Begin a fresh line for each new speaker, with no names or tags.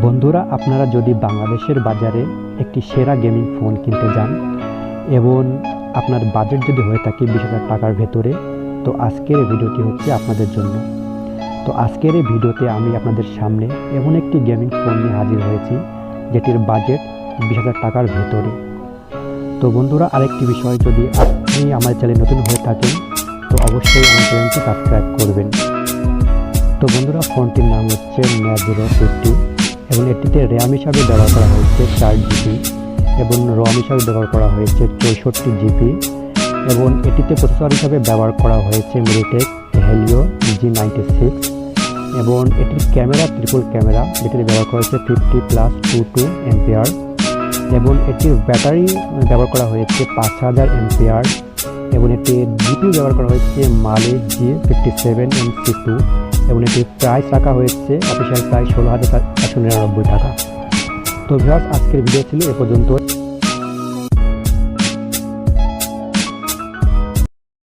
বন্ধুরা, আপনারা যদি বাংলাদেশের বাজারে একটি সেরা গেমিং ফোন কিনতে যান এবং আপনার বাজেট যদি হয়ে থাকে 20,000 টাকার ভেতরে, তো আজকের এই ভিডিওটি হচ্ছে আপনাদের জন্য। তো আজকের এই ভিডিওতে আমি আপনাদের সামনে এমন একটি গেমিং ফোন নিয়ে হাজির হয়েছি যেটির বাজেট 20,000 টাকার ভেতরে। তো বন্ধুরা, আরেকটি বিষয়, যদি আপনি আমার চ্যানেল নতুন হয়ে থাকেন তো অবশ্যই আমার চ্যানেলটি সাবস্ক্রাইব করবেন। তো বন্ধুরা, ফোনটির নাম হচ্ছে Narzo 50 এবং এটিতে র্যাম হিসাবে ব্যবহার করা হয়েছে 4GB এবং রম হিসাবে ব্যবহার করা হয়েছে 64GB এবং এটিতে প্রসেসর হিসাবে ব্যবহার করা হয়েছে meditek Helio G96 এবং এটির ক্যামেরা ট্রিপল ক্যামেরা, যেটিতে ব্যবহার করা হয়েছে 50+22 এম্পিয়ার এবং এটির ব্যাটারি ব্যবহার করা হয়েছে 5000 এম্পিয়ার এবং এটির জিপিইউ ব্যবহার করা হয়েছে Mali G57 এবং এটির প্রাইস রাখা হয়েছে অফিসিয়াল প্রাইস 16,499 টাকা। তো ভিউয়ার্স, আজকের ভিডিও ছিল এ পর্যন্ত।